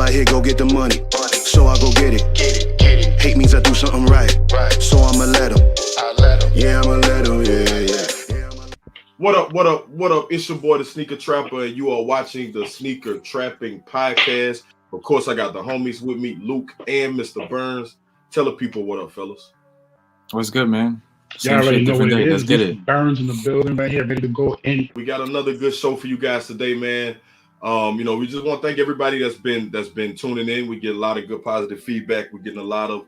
out here, go get the money. So I go get it. Hate means I do something right. So I'ma let him. Yeah, I'ma let him. Yeah. What up? It's your boy, the Sneaker Trapper, and you are watching the Sneaker Trapping Podcast. Of course, I got the homies with me, Luke and Mr. Burns. Tell the people what up, fellas. What's good, man? Y'all already know what it is. Let's get it. Burns in the building right here, ready to go in. We got another good show for you guys today, man. We just want to thank everybody that's been tuning in. We get a lot of good positive feedback. We're getting a lot of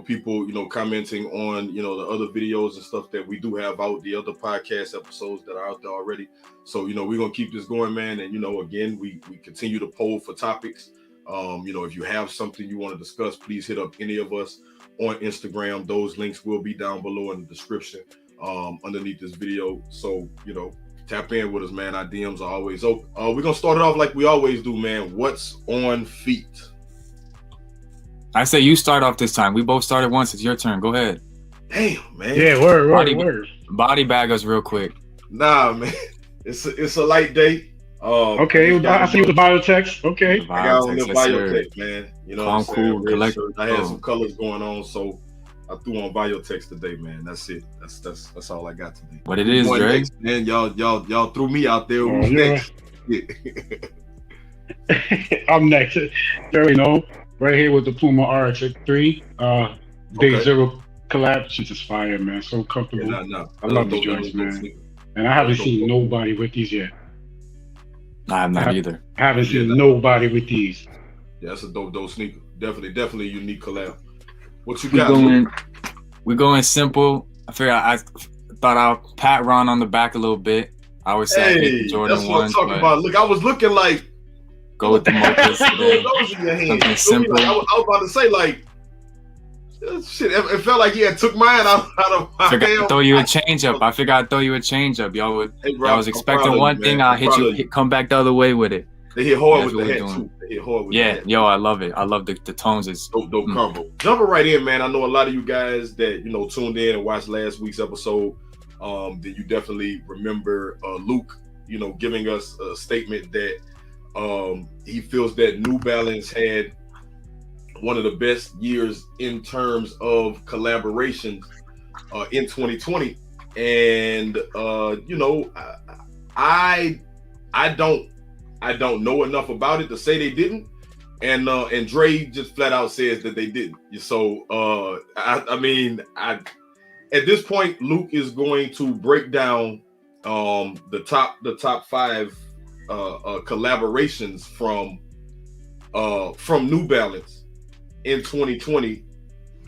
people commenting on the other videos and stuff that we do have out, the other podcast episodes that are out there already. So we're gonna keep this going, man. And again, we continue to poll for topics. If you have something you want to discuss, please hit up any of us on Instagram. Those links will be down below in the description underneath this video. So tap in with us, man. Our DMs are always open. We're gonna start it off like we always do, man. What's on feet? I say you start off this time. We both started once. It's your turn. Go ahead. Damn, man. Yeah, word. Body bag us real quick. Nah, man. It's a light day. Okay, I see the bio text. Okay. I got on the Biotex, man. Calm, cool, collect. I had some colors going on, so I threw on Biotex today, man. That's it. That's all I got today. What it is, Dre? Man, y'all threw me out there. Who's next? Yeah. I'm next. There right here with the Puma RX3. Day Zero Collabs. It's just fire, man. So comfortable. Yeah, I love the joints, man. And I haven't seen nobody with these yet. I'm not either. I haven't seen nobody with these. Yeah, that's a dope sneaker. Definitely a unique collab. What you got? We're going simple. I thought I'll pat Ron on the back a little bit. I always say Jordan that's what I'm talking about. Look, I was looking like go with the Mochas today. Something simple. I was about to say shit. It felt like he had took mine out of my hand. I throw you a change up. I figured I'd throw you a change up. Y'all was expecting one thing. I'll hit you. Come back the other way with it. They hit hard with the head too. Yo, I love it. I love the tones. It's dope combo. Jumping right in, man. I know a lot of you guys that tuned in and watched last week's episode. That you definitely remember Luke, giving us a statement that he feels that New Balance had one of the best years in terms of collaborations in 2020, and I don't know enough about it to say they didn't, and Dre just flat out says that they didn't. So at this point, Luke is going to break down the top 5 collaborations from New Balance in 2020,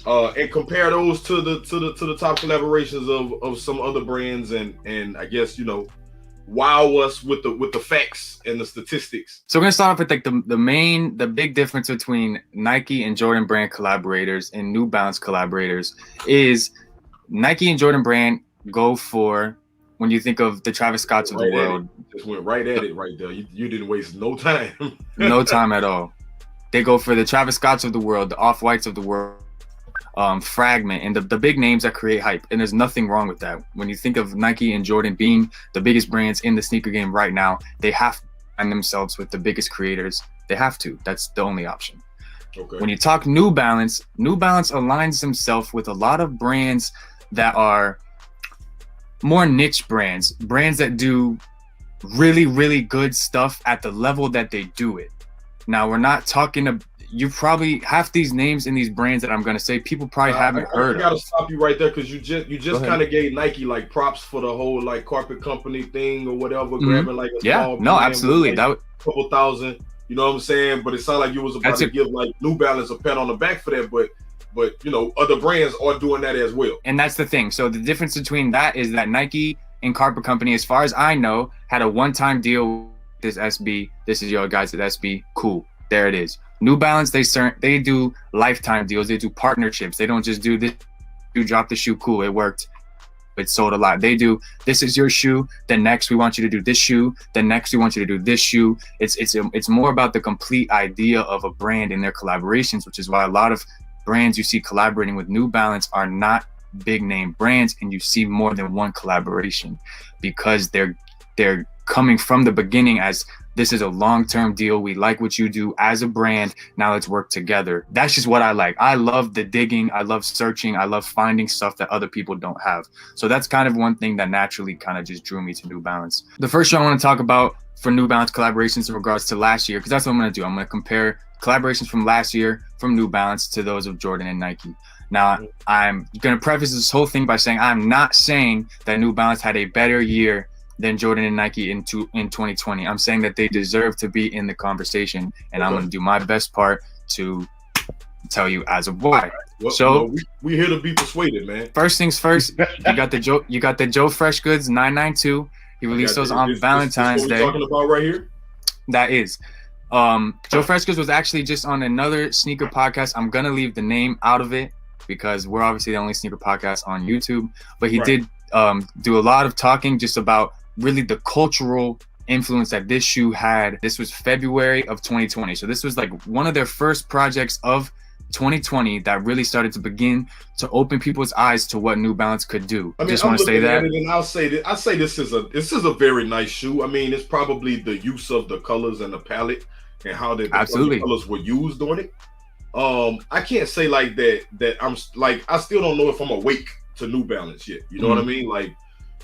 and compare those to the top collaborations of some other brands, and I guess wow us with the facts and the statistics. So we're gonna start off with the big difference between Nike and Jordan brand collaborators and New Balance collaborators is Nike and Jordan brand go for, when you think of the Travis Scotts of the world, just went right at it right there. You didn't waste no time. No time at all. They go for the Travis Scotts of the world, the Off-Whites of the world, Fragment, and the big names that create hype. And there's nothing wrong with that. When you think of Nike and Jordan being the biggest brands in the sneaker game right now, they have to find themselves with the biggest creators. They have to. That's the only option. Okay. When you talk New Balance aligns themselves with a lot of brands that are more niche brands that do really, really good stuff at the level that they do it. Now, we're not talking you probably half these names in these brands that I'm going to say people probably haven't heard of. I got to stop you right there because you just kind of gave Nike like props for the whole like carpet company thing or whatever, grabbing like a small no, absolutely. That would couple thousand, you know what I'm saying? But it sounded like you was about to give like New Balance a pat on the back for that, but other brands are doing that as well. And that's the thing. So the difference between that is that Nike and carpet company, as far as I know, had a one-time deal with this SB. This is your guys at SB. Cool. There it is. New Balance, they do lifetime deals. They do partnerships. They don't just do this. You drop the shoe, cool, it worked. It sold a lot. They do, this is your shoe. Then next we want you to do this shoe. Then next we want you to do this shoe. It's more about the complete idea of a brand in their collaborations, which is why a lot of brands you see collaborating with New Balance are not big name brands, and you see more than one collaboration because they're coming from the beginning as This is a long-term deal. We like what you do as a brand. Now let's work together. That's just what I like. I love the digging. I love searching. I love finding stuff that other people don't have. So that's kind of one thing that naturally kind of just drew me to New Balance. The first show I want to talk about for New Balance collaborations in regards to last year, because that's what I'm going to do. I'm going to compare collaborations from last year from New Balance to those of Jordan and Nike. Now, I'm going to preface this whole thing by saying I'm not saying that New Balance had a better year than Jordan and Nike in 2020. I'm saying that they deserve to be in the conversation, and I'm going to do my best part to tell you as of why. Well, so we here to be persuaded, man. First things first, you got the Joe Fresh Goods 992. He released those on Valentine's Day. This what we're talking about right here? That is. Joe Fresh Goods was actually just on another sneaker podcast. I'm gonna leave the name out of it because we're obviously the only sneaker podcast on YouTube. But he did do a lot of talking just about really the cultural influence that this shoe had. This was February of 2020. So this was like one of their first projects of 2020 that really started to begin to open people's eyes to what New Balance could do. I just want to say that. And I'll say that this is a very nice shoe. I mean, it's probably the use of the colors and the palette and how the colors were used on it. I can't say like that I'm like, I still don't know if I'm awake to New Balance yet. You know what I mean? Like,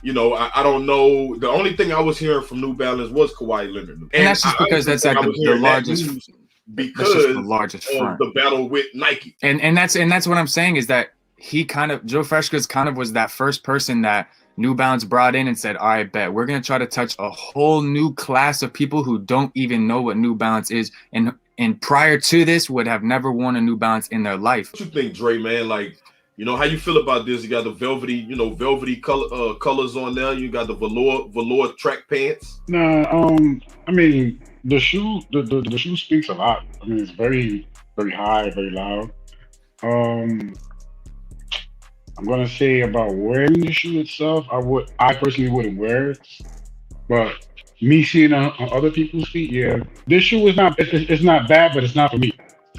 you know, I don't know. The only thing I was hearing from New Balance was Kawhi Leonard. And that's just because that's like the largest, because the largest front. Of the battle with Nike. And that's what I'm saying is that he kind of, Joe Freshgoods kind of was that first person that New Balance brought in and said, all right, bet we're going to try to touch a whole new class of people who don't even know what New Balance is. And prior to this would have never worn a New Balance in their life. What you think, Dre, man? Like, you know, how you feel about this? You got the velvety colors on there. You got the velour track pants. Nah, I mean, the shoe speaks a lot. I mean, it's very, very high, very loud. I'm gonna say about wearing the shoe itself, I personally wouldn't wear it, but me seeing on other people's feet, yeah, this shoe is not. It's not bad, but it's not for me.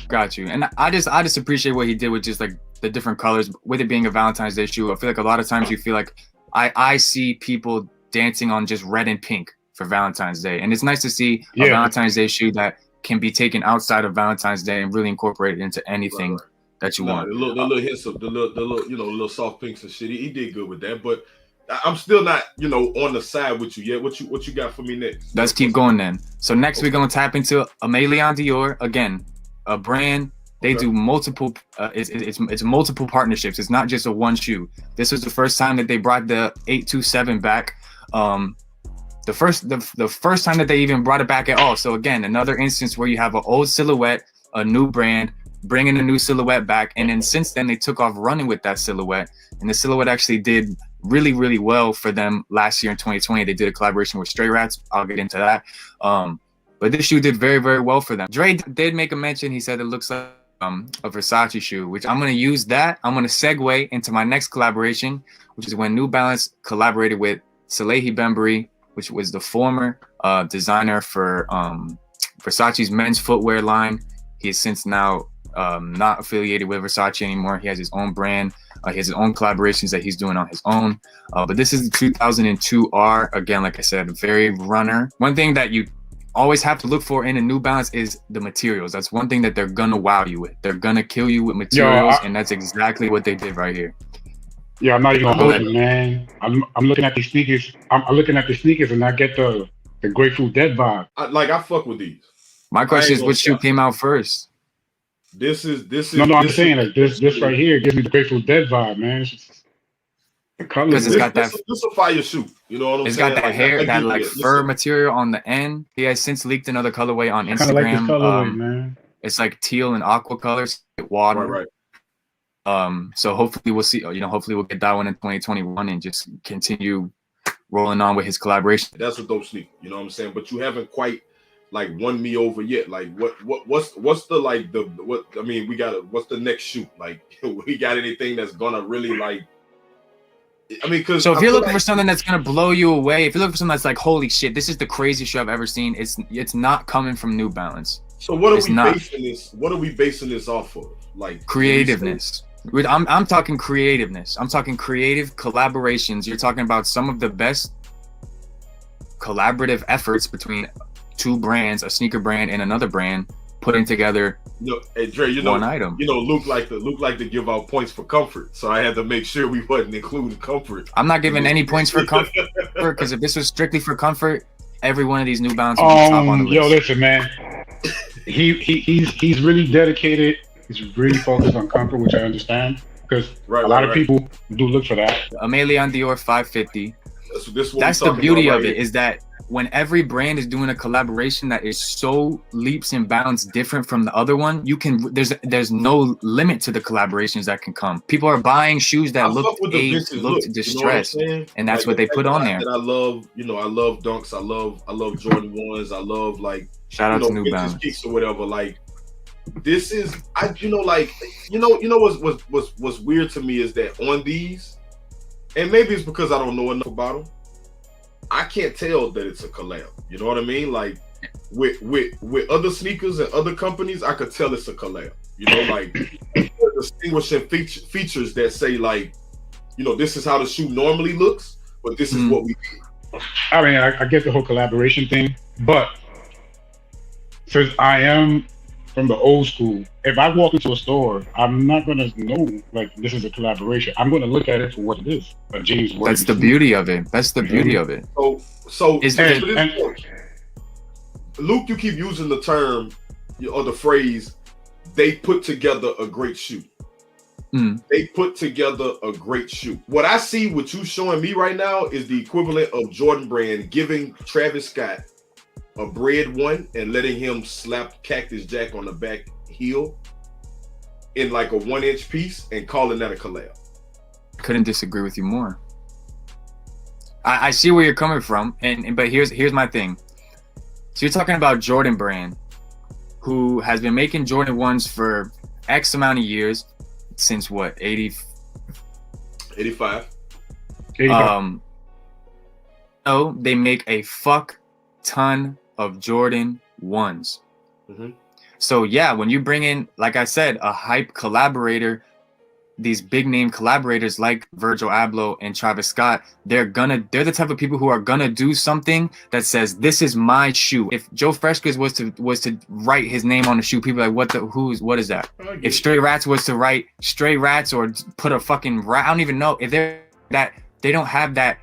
Got you. And I just appreciate what he did with just like the different colors, with it being a Valentine's Day shoe. I feel like a lot of times you feel like I see people dancing on just red and pink for Valentine's Day, and it's nice to see a Valentine's Day shoe that can be taken outside of Valentine's Day and really incorporated into anything that you want. The little hints of the little soft pinks and shit. He did good with that, but I'm still not, on the side with you yet. What you got for me next? Let's keep going then. So next we're gonna tap into Amélie Dior again, a brand. They do multiple. It's multiple partnerships. It's not just a one shoe. This was the first time that they brought the 827 back. The first time that they even brought it back at all. So again, another instance where you have an old silhouette, a new brand, bringing a new silhouette back, and then since then they took off running with that silhouette, and the silhouette actually did really, really well for them last year in 2020. They did a collaboration with Stray Rats. I'll get into that. But this shoe did very, very well for them. Dre did make a mention. He said it looks like a Versace shoe, which I'm going to use that. I'm going to segue into my next collaboration, which is when New Balance collaborated with Salehi Bembury, which was the former designer for Versace's men's footwear line. He is since now not affiliated with Versace anymore. He has his own brand. He has his own collaborations that he's doing on his own. But this is the 2002 R. Again, like I said, very runner. One thing that you always have to look for in a New Balance is the materials. That's one thing that they're gonna wow you with. They're gonna kill you with materials, and that's exactly what they did right here. Yeah, I'm not even gonna hold you, man. I'm looking at these sneakers. I'm looking at the sneakers, and I get the Grateful Dead vibe. I fuck with these. My question is, which shoe came out first? This is. I'm saying like this right here gives me the Grateful Dead vibe, man. It's just, the color. Because it's got that. This a fire shoe. You know what I'm saying? It's got that hair, that like fur material on the end. He has since leaked another colorway on Instagram. I like this colorway, man. It's like teal and aqua colors, water. Right. So hopefully we'll see. Hopefully we'll get that one in 2021 and just continue rolling on with his collaboration. That's a dope sneaker. You know what I'm saying? But you haven't quite like won me over yet. Like what's the like the what? I mean, what's the next shoe? Like we got anything that's gonna really like? I mean, because so if you're looking for something that's gonna blow you away, if you're looking for something that's like, holy shit, this is the craziest shoe I've ever seen, it's not coming from New Balance. So what are we basing this off of? Like creativeness. I'm talking creativeness. I'm talking creative collaborations. You're talking about some of the best collaborative efforts between two brands, a sneaker brand and another brand, putting together Hey Dre, one item. Luke like to give out points for comfort, so I had to make sure we wasn't including comfort. I'm not giving any points for comfort because if this was strictly for comfort, every one of these New Balance would be top on the list. Yo, listen, man. He's really dedicated. He's really focused on comfort, which I understand because a lot of people do look for that. Amélie Dior 550. That's the beauty of it, is that when every brand is doing a collaboration that is so leaps and bounds different from the other one, there's no limit to the collaborations that can come. People are buying shoes that look aged, look distressed, and that's what they put on there. I love Dunks. I love Jordan 1s. I love shout out to New Balance kicks or whatever. This is what's weird to me is that on these, and maybe it's because I don't know enough about them, I can't tell that it's a collab. You know what I mean? With other sneakers and other companies, I could tell it's a collab. You know, distinguishing features that say this is how the shoe normally looks, but this is what we did. I mean, I get the whole collaboration thing, but since I am from the old school, if I walk into a store, I'm not gonna know this is a collaboration. I'm gonna look at it for what it is. James. That's the beauty of it. That's the beauty of it. So Luke, you keep using the term or the phrase, they put together a great shoe. They put together a great shoe. What I see, what you showing me right now, is the equivalent of Jordan Brand giving Travis Scott a bread one and letting him slap Cactus Jack on the back heel in a 1-inch piece and calling that a collab. Couldn't disagree with you more. I see where you're coming from, but here's my thing. So you're talking about Jordan Brand, who has been making Jordan 1s for X amount of years, since what, 85. No, they make a fuck ton of Jordan 1s. So yeah, when you bring in, like I said, a hype collaborator, these big name collaborators like Virgil Abloh and Travis Scott, they're the type of people who are gonna do something that says, this is my shoe. If Joe Freshgoods was to write his name on the shoe, people are like, what is that? If Stray Rats was to write Stray Rats or put a fucking rat, I don't even know if they don't have that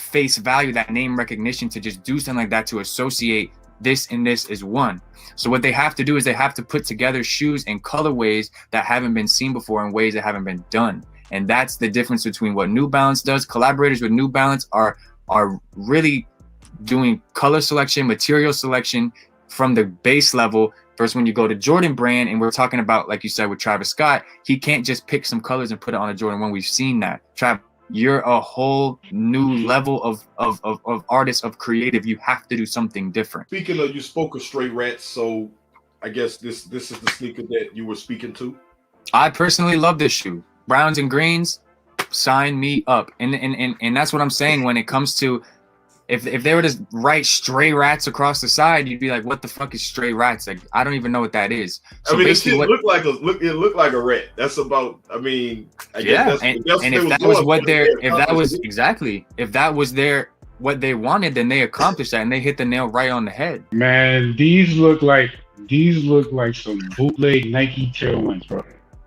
face value, that name recognition to just do something like that, to associate this and this is one. So what they have to do is they have to put together shoes and colorways that haven't been seen before in ways that haven't been done. And that's the difference between what New Balance does. Collaborators with New Balance are really doing color selection, material selection from the base level. Versus when you go to Jordan Brand, and we're talking about, like you said, with Travis Scott, he can't just pick some colors and put it on a Jordan 1. We've seen that. Travis, you're a whole new level of artist, of creative. You have to do something different. Speaking of, you spoke of Stray Rats, so I guess this is the sneaker that you were speaking to. I personally love this shoe. Browns and greens, sign me up. And that's what I'm saying when it comes to, if they were to write Stray Rats across the side, you'd be like, what the fuck is Stray Rats? I don't even know what that is. So it looked like a rat. That's about, if that was what they wanted, then they accomplished that and they hit the nail right on the head. Man, these look like some bootleg Nike tailwinds, bro.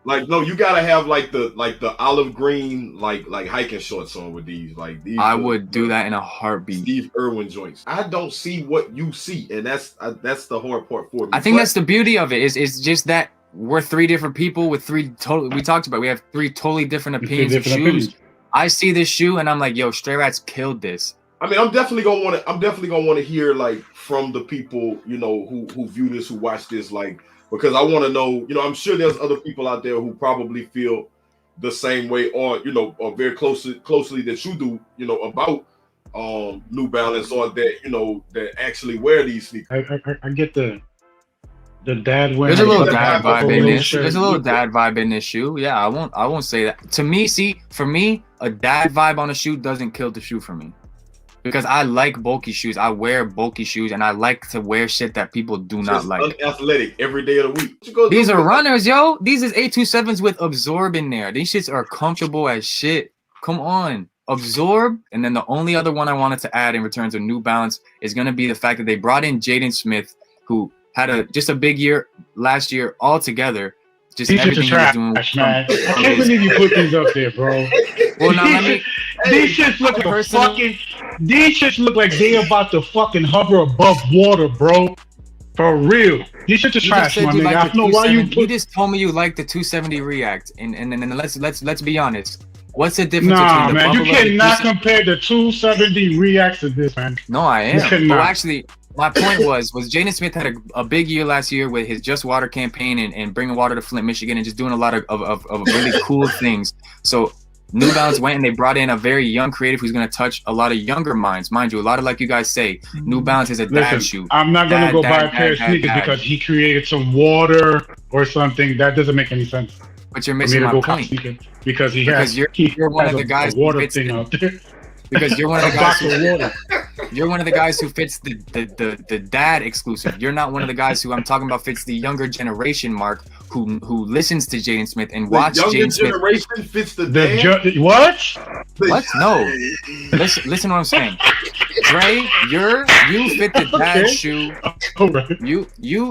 No, you gotta have the olive green like hiking shorts on with these. These. I would do that in a heartbeat. Steve Irwin joints. I don't see what you see, and that's the hard part for me. I think that's the beauty of it. Is just that we're three different people with we talked about. We have three totally different opinions of shoes. I see this shoe and I'm like, yo, Stray Rats killed this. I'm definitely gonna want to hear from the people who view this, who watch this, because I want to know, I'm sure there's other people out there who probably feel the same way, or very closely that you do, about New Balance, or that that actually wear these sneakers. I get the dad wearing. There's a little dad vibe in this. There's a little dad vibe in this shoe. Yeah, I won't say that. To me, for me, a dad vibe on a shoe doesn't kill the shoe for me. Because I like bulky shoes. I wear bulky shoes, and I like to wear shit that people do not like. Unathletic every day of the week. These are runners, yo. These is 827s with Absorb in there. These shits are comfortable as shit. Come on. absorb, and then the only other one I wanted to add in return to New Balance is going to be the fact that they brought in Jaden Smith, who had just a big year last year altogether. Just These everything shits he are was trash, doing. man. I can't believe you put these up there, bro. Well, now let me. These shits look like fucking. These shits look like they about to fucking hover above water, bro. For real. These shits are trash, my nigga. I don't know why you put. You just told me you like the 270 React, and let's be honest. What's the difference Nah, between the man, bubble you cannot compare the 270 Reacts to this, man. No, I am. You cannot. Well, actually, my point was Jaden Smith had a big year last year with his Just Water campaign and bringing water to Flint, Michigan, and just doing a lot of really cool things. So New Balance went and they brought in a very young creative who's going to touch a lot of younger minds. Mind you, a lot of, like you guys say, New Balance is a dad shoe. I'm not going to go buy a pair of sneakers because he created some water or something. That doesn't make any sense. But you're missing my point. Because you're one of the guys who water fits thing out there. Because you're one of the guys you're one of the guys who fits the dad exclusive. You're not one of the guys who I'm talking about fits the younger generation, Mark, who listens to Jaden Smith and watch Jaden Smith. The younger generation fits the dad? What? What? No. Listen what I'm saying. Dre, you fit the dad shoe.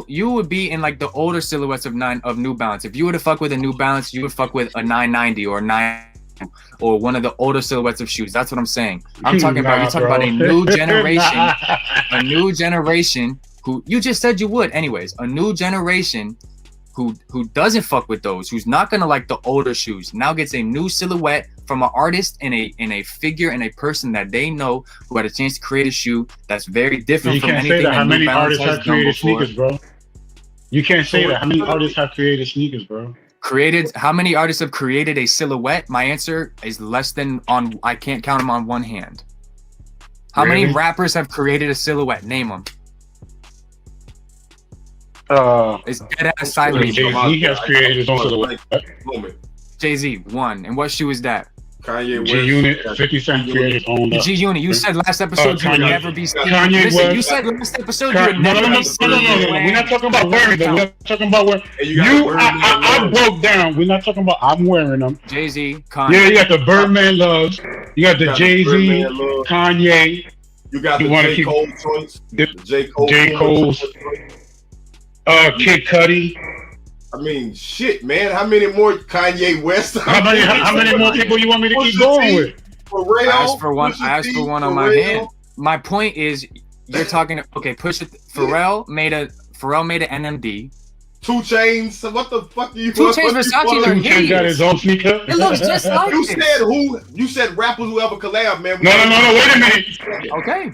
You would be in like the older silhouettes of New Balance. If you were to fuck with a New Balance, you would fuck with a 990 or 9 or one of the older silhouettes of shoes. That's what I'm saying. I'm talking about you're talking about a new generation, a new generation who you just said you would. Anyways, a new generation who doesn't fuck with those, who's not gonna like the older shoes, now gets a new silhouette from an artist and a figure and a person that they know who had a chance to create a shoe that's very different from anything that how New many Balance artists has have done created before. sneakers, bro. You can't say that. How many artists have created sneakers, bro? How many artists have created a silhouette? My answer is less than I can't count them on one hand. How many rappers have created a silhouette? Name them. It's dead ass silent. Jay-Z has created his own silhouette. Jay-Z, one. And what shoe is that? Kanye West. G-Unit, 50 Cent created his own. G-Unit, you said last episode you would never be seen. Kanye Listen, West. you said last episode you would never be seen. No. We're not talking about wearing them. We're not talking about wearing. I broke down. We're not talking about I'm wearing them. Jay-Z, Kanye. Yeah, you got the Birdman loves. You got the Jay-Z, Kanye. You got the J. Cole choice. J. Cole's. Kid Cudi. I mean, shit, man. How many more Kanye West? How many more people you want me to keep going with? Pharrell, I asked for one on my hand. My point is, you're talking. Okay, push it. Pharrell made an NMD. 2 Chainz. What the fuck are you? 2 Chainz Versace are hideous. Got his own sneaker. It looks just like you this. said who? You said rappers who ever collab, man. No. Wait a minute. Okay.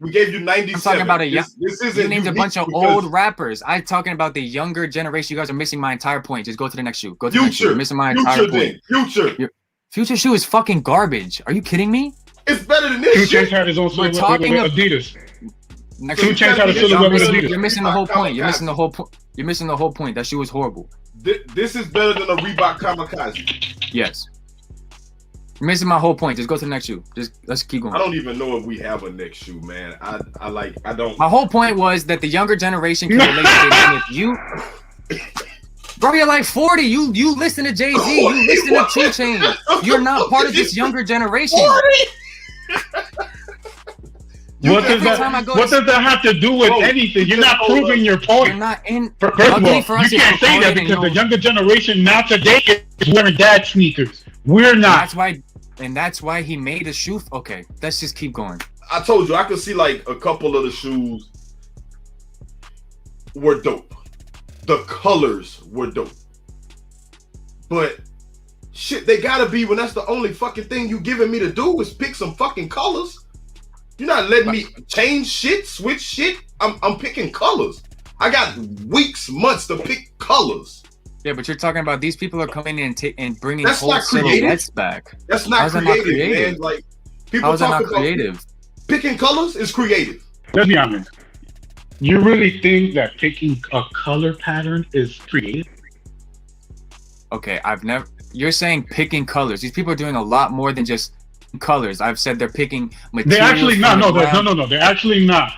We gave you 97. I'm talking about this isn't you named a bunch of old rappers. I'm talking about the younger generation. You guys are missing my entire point. Just go to the next shoe. Go to the next shoe. You're missing my entire point. Future shoe is fucking garbage. Are you kidding me? It's better than this. 2 Chainz had his own silhouette with Adidas. 2 Chainz had a silhouette with Adidas. You're missing the whole point. You're missing the whole point. You're missing the whole point. That shoe was horrible. This is better than a Reebok Kamikaze. Yes. You're missing my whole point. Just go to the next shoe. Let's keep going. I don't even know if we have a next shoe, man. I don't. My whole point was that the younger generation can relate to you. Bro, you're like 40. You listen to Jay-Z. You listen to 2 Chainz. You're not part of this younger generation. 40? What does that have to do with anything? You're not proving your point. You're not in. First of all, you can't say that because the younger generation now today is wearing dad sneakers. We're not. That's why he made a shoe. Okay, let's just keep going. I told you I could see like a couple of the shoes were dope. The colors were dope. But shit, they gotta be when that's the only fucking thing you giving me to do is pick some fucking colors. You're not letting me change shit, switch shit. I'm picking colors. I got weeks, months to pick colors. Yeah, but you're talking about these people are coming in and bringing that's whole silhouettes back. That's not creative, man. Like people talk about creative. Picking colors is creative. Let's be honest. You really think that picking a color pattern is creative? Okay, you're saying picking colors. These people are doing a lot more than just colors. I've said they're picking materials. They're actually not. No. They're actually not.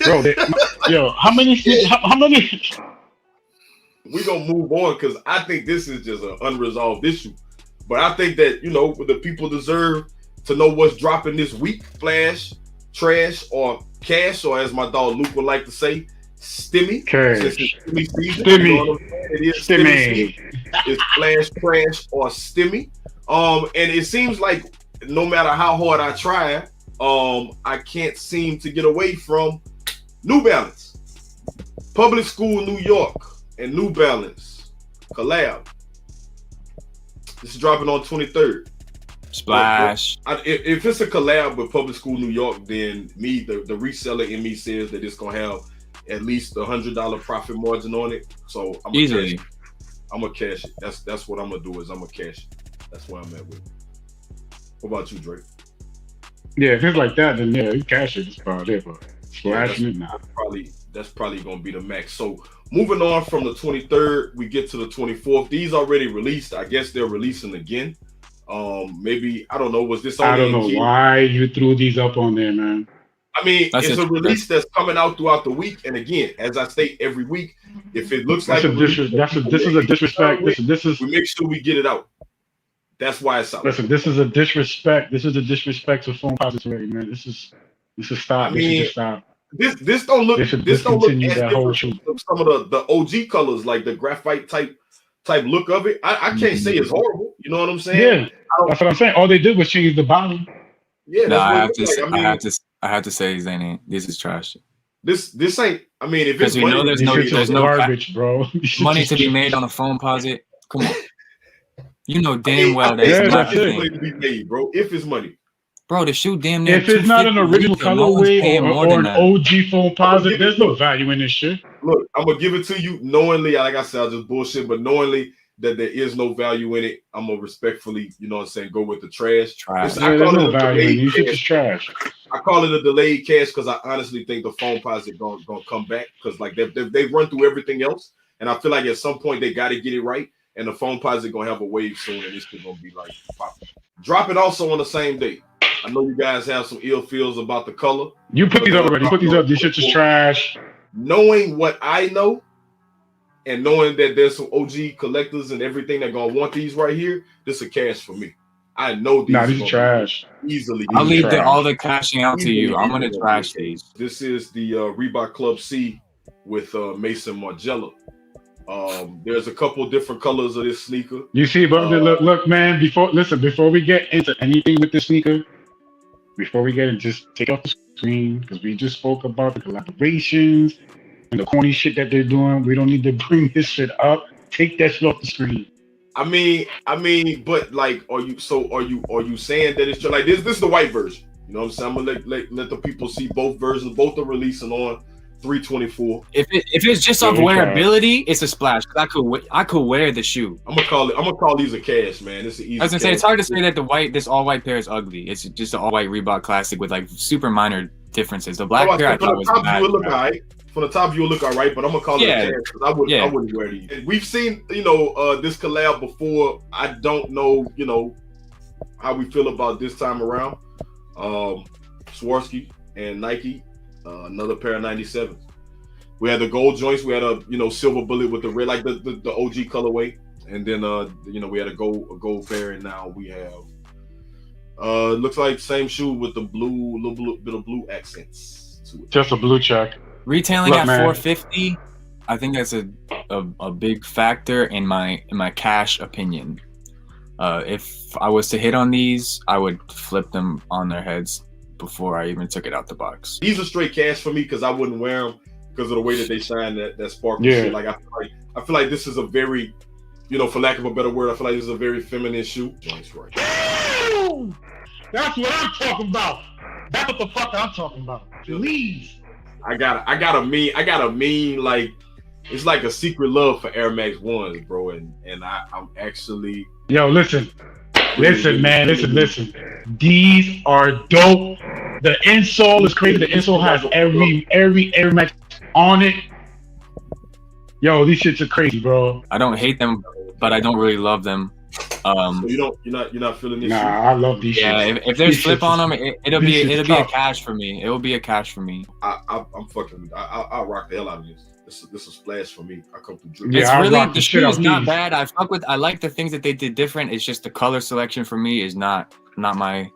Bro, how many? We gonna move on because I think this is just an unresolved issue. But I think that, the people deserve to know what's dropping this week. Flash, trash, or cash, or as my dog Luke would like to say, stimmy. Cash. Since it's stimmy season. Stimmy. You know what I'm saying? It is stimmy season. It's flash, trash, or stimmy. And it seems like no matter how hard I try, I can't seem to get away from New Balance. Public School New York and New Balance collab. This is dropping on 23rd. Splash. If it's a collab with Public School New York, then the reseller in me says that it's gonna have at least $100 profit margin on it. So I'm gonna cash it. That's what I'm gonna do is I'm gonna cash it. That's where I'm at with it. What about you, Drake? Yeah, if it's like that, then yeah, you cash it. It's about it, but splashing it now. That's probably gonna be the max. So moving on from the 23rd, we get to the 24th. These already released. I guess they're releasing again. Maybe I don't know. Was this? I don't know why you threw these up on there, man. I mean, it's a release that's coming out throughout the week. And again, as I state every week, if it looks like this is a disrespect. This is we make sure we get it out. That's why it's out. Listen, this is a disrespect. This is a disrespect to phone positivity, man. This is stop. This should stop. This don't look. This don't look as different from some of the OG colors, like the graphite type look of it. I can't say it's horrible. You know what I'm saying? Yeah, that's what I'm saying. All they did was change the bottom. Yeah, no, I have to say, Zane, this is trash. This ain't. I mean, if it's money, there's no garbage, bro. Money to be made on a phone posit. Come on. You know damn well that it's not money to be made, bro. If it's money, bro, the shoe damn near. If it's not an original colorway or an OG phone posit, there's no value in this shit. Look, I'm gonna give it to you knowingly. Like I said, I just bullshit, but knowingly that there is no value in it, I'm gonna respectfully, you know what I'm saying, go with the trash. There's no value in it. You should just trash. I call it a delayed cash because I honestly think the phone posit gonna come back because like they've run through everything else, and I feel like at some point they got to get it right. And the phone posit gonna have a wave soon, and this is gonna be like popping. Drop it also on the same day. I know you guys have some ill feels about the color. You put these up already. Put these up. This shit is trash. Knowing what I know, and knowing that there's some OG collectors and everything that gonna want these right here, this is a cash for me. I know these. Nah, these are trash. Easily. I'll leave all the cashing out to you. I'm gonna trash these. This is the Reebok Club C with Mason Margiela. There's a couple different colors of this sneaker. You see, but look, man. Before we get into anything with this sneaker, just take off the screen because we just spoke about the collaborations and the corny shit that they're doing. We don't need to bring this shit up. Take that shit off the screen. I mean, but like, are you saying that it's just like this? This is the white version. You know what I'm saying? I'm gonna let the people see both versions. Both are releasing on 324. If it's just off wearability, it's a splash. I could wear the shoe. I'm gonna call these a cash, man. It's an easy. I was gonna say it's hard to say that this all white pair is ugly. It's just an all white Reebok classic with like super minor differences. The black pair I thought was bad. From the top view, it look all right, but I'm gonna call it a cash because I wouldn't wear these. And we've seen this collab before. I don't know how we feel about this time around. Swarovski and Nike. Another pair of 97s. We had the gold joints. We had a silver bullet with the red, like the OG colorway, and then we had a gold pair, and now we have looks like same shoe with the blue, little bit of blue accents to it. Just a blue check. Retailing at $450, I think that's a big factor in my cash opinion. If I was to hit on these, I would flip them on their heads before I even took it out the box. These are straight cash for me because I wouldn't wear them because of the way that they shine that sparkle shit. Like I feel like this is a very, for lack of a better word, I feel like this is a very feminine shoe. Joints right. That's what I'm talking about. That's what the fuck I'm talking about. Please. I got a mean like it's like a secret love for Air Max 1s, bro, and I'm actually listen, man. These are dope. The insole is crazy. The insole has every Air Max on it. These shits are crazy, bro. I don't hate them, but I don't really love them. So you're not feeling this Nah, shit? I love these Yeah, shits. if there's These slip shits on is- them, it'll these be shits a tough. cash for me. It will be a cash for me. I'm fucking with. I'll rock the hell out of this. This is a splash for me. I come through dripping. Yeah, It's I really rock the the shit shoe is out not these. bad. I like the things that they did different. It's just the color selection for me is not my.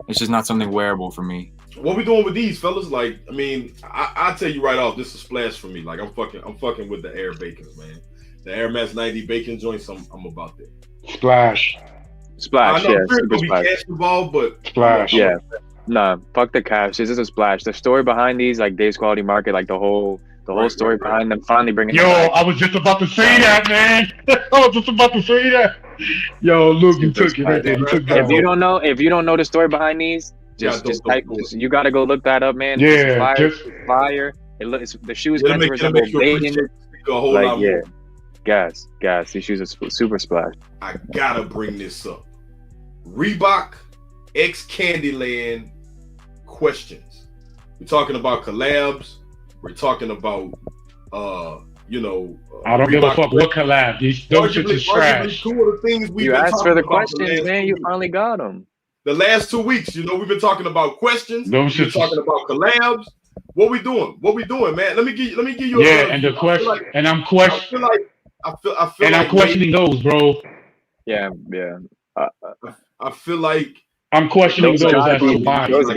It's just not something wearable for me. What we doing with these fellas? Like, I mean, I tell you right off, this is splash for me. Like, I'm fucking with the Air Bacons, man. The Air Max 90 Bacon joints. I'm about that. Splash. Splash, I know yeah, there's super gonna be splash. cash involved, but Splash. Yeah. Nah, fuck the cash. This is a splash. The story behind these, like Dave's Quality Market, like the whole story behind them finally bringing Yo, them back. I was just about to say that, man. I was just about to say that. Yo, look, you took it right there. You took that If you one. don't know the story behind these, just type. You gotta go look that up, man. This is Yeah, fire. just It's fire. It looks the shoe is it'll meant to make resemble you bacon. appreciate a whole Like lot yeah, more. gas. These shoes are super splash. I gotta bring this up. Reebok X Candyland questions. We're talking about collabs. We're talking about I don't give a Reebok fuck what collab. Those shits is arguably trash. two of the things we've You been asked talking for the about questions, last man. 2 You weeks. finally got them. The last 2 weeks, we've been talking about questions. Those We've been shits is- talking about collabs. What we doing, man? Let me give you. Yeah, and the question, and I'm questioning, I feel and I'm like questioning those, bro. Yeah. I feel like I'm questioning Those those gotta as to be. why. Those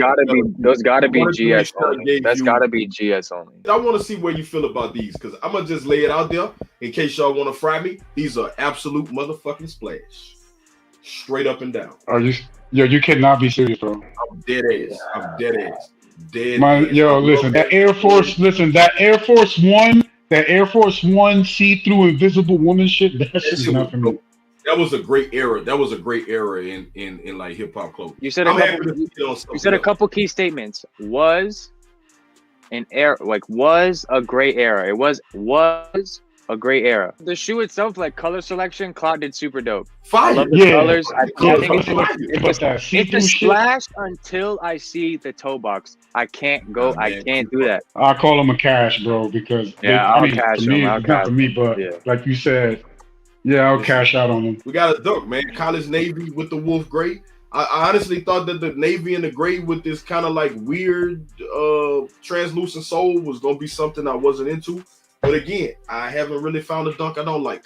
gotta be One of these GS only. gave That's you- gotta be GS only. I want to see where you feel about these because I'm gonna just lay it out there in case y'all want to fry me. These are absolute motherfucking splash, straight up and down. Are you? Yo, you cannot be serious, bro. I'm dead ass. Dead My ass. yo, I listen, love that Air Force, that Air Force One see-through invisible woman shit, that shit is shit not was for me. dope. That was a great era. in like hip hop clothing. You said I'm a happy couple. to see it on You something said a else. couple key statements. Was a great era. It was a great era. The shoe itself, like color selection, Cloud did super dope. I Fire. love the Yeah. colors. I think it's But that it's see-through a shit, splash until I see the toe box. I can't go. Nah, I man, can't do that. I call them a cash, bro, because Yeah, I I'll mean, cash for me, them. I'll it's not cash for me, but Yeah. like you said, yeah, I'll cash out on them. We got a duck, man. College Navy with the wolf gray. I honestly thought that the navy and the gray with this kind of like weird translucent sole was gonna be something I wasn't into. But again, I haven't really found a dunk I don't like.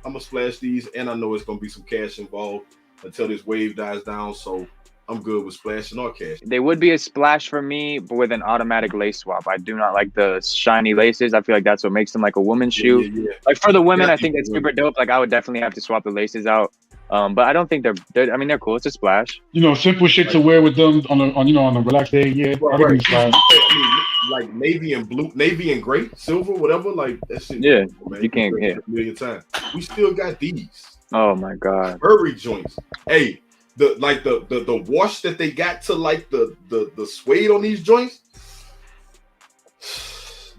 I'm gonna splash these, and I know it's gonna be some cash involved until this wave dies down. So I'm good with splashing or cash. They would be a splash for me, but with an automatic lace swap. I do not like the shiny laces. I feel like that's what makes them like a woman's shoe. Yeah. Like for the women, Yeah, I think it's super dope. Like I would definitely have to swap the laces out. But I don't think they're. I mean, they're cool. It's a splash. You know, simple shit to wear with them on a relaxed day. Yeah, I give them a splash. Like navy and blue, navy and gray, silver, whatever. Like that shit. Yeah, man. you can't. Yeah. A million times. We still got these Oh my god. Burberry joints. Hey, the wash that they got to like the suede on these joints.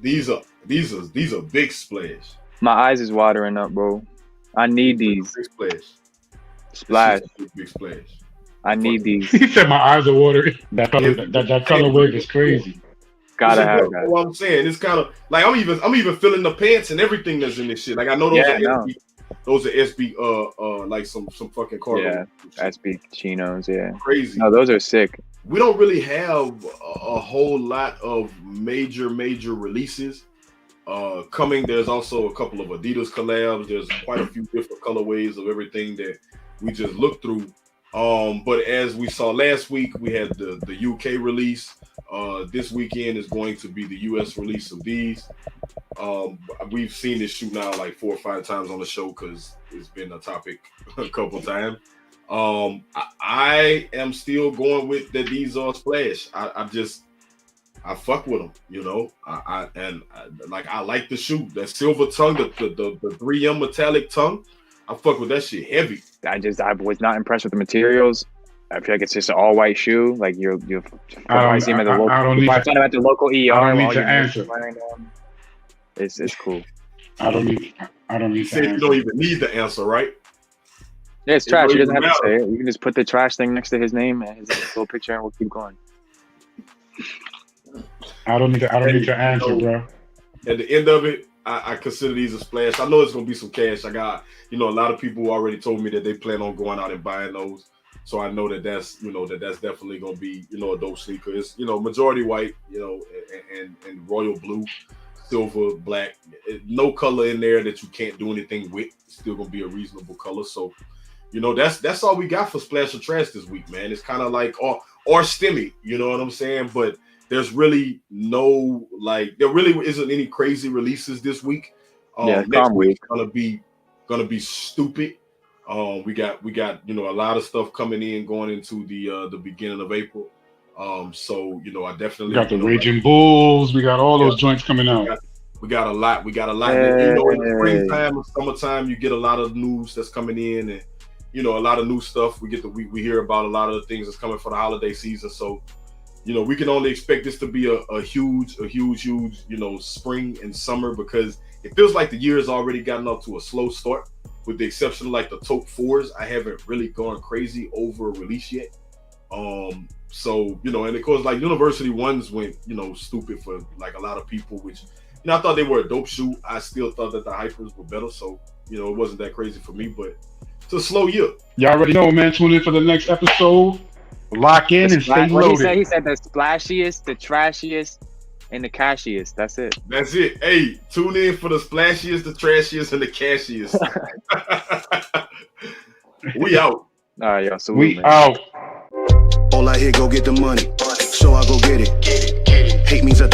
These are big splash. My eyes is watering up, bro. I need these. Big splash. Splash. Big splash. I need these. He said my eyes are watering. That color wave is crazy. Gotta have What that. I'm saying, it's kind of like I'm even feeling the pants and everything that's in this shit. Like I know those Yeah, are no. SB, those are SB like some fucking cargo. Yeah. SB chinos. Yeah. Crazy. No, those are sick. We don't really have a whole lot of major releases coming. There's also a couple of Adidas collabs. There's quite a few different colorways of everything that we just looked through. But as we saw last week, we had the UK release. This weekend is going to be the US release of these. We've seen this shoe now like 4 or 5 times on the show because it's been a topic a couple times. I am still going with that these are splash. I fuck with them, you know. I like the shoe. That silver tongue, the 3M metallic tongue. I fuck with that shit heavy. I was not impressed with the materials. I feel like it's just an all white shoe. Like you I see them at the local. don't need I to, find them at the local ER. I don't need while to you're answer. wearing them. It's cool. I don't need You to said you answer. don't even need the answer, right? Yeah, it's It trash. He don't doesn't have to even say it. You can just put the trash thing next to his name and his little picture, and we'll keep going. I don't need to answer, bro. At the end of it, I consider these a splash. I know it's gonna be some cash. I got, you know, a lot of people already told me that they plan on going out and buying those. So I know that that's definitely gonna be, you know, a dope sneaker. It's, you know, majority white, you know, and royal blue, silver, black. No color in there that you can't do anything with. It's still gonna be a reasonable color. So, you know, that's all we got for Splash or Trash this week, man. It's kind of like or stimmy, you know what I'm saying? But there's really no, like, there really isn't any crazy releases this week. Next week gonna be stupid. We got you know, a lot of stuff coming in going into the beginning of April. So, you know, I definitely, We got the you know, Raging Bulls. We got all those joints coming out. we got a lot. You know, in the springtime and summertime, you get a lot of news that's coming in, and, you know, a lot of new stuff. We hear about a lot of the things that's coming for the holiday season. So, you know, we can only expect this to be a huge, you know, spring and summer, because it feels like the year has already gotten up to a slow start, with the exception of like the Taupe 4s. I haven't really gone crazy over a release yet. So, you know, and of course, like University 1s went, you know, stupid for like a lot of people, which, you know, I thought they were a dope shoe. I still thought that the Hypers were better. So, you know, it wasn't that crazy for me, but it's a slow year. Y'all already know, man. Tune in for the next episode. Lock in and stay What loaded. he said the splashiest, the trashiest, and the cashiest. That's it. That's it. Hey, tune in for the splashiest, the trashiest, and the cashiest. We out. All right, y'all. So We out. All I hear, go get the money. So I go get it. Hate means I do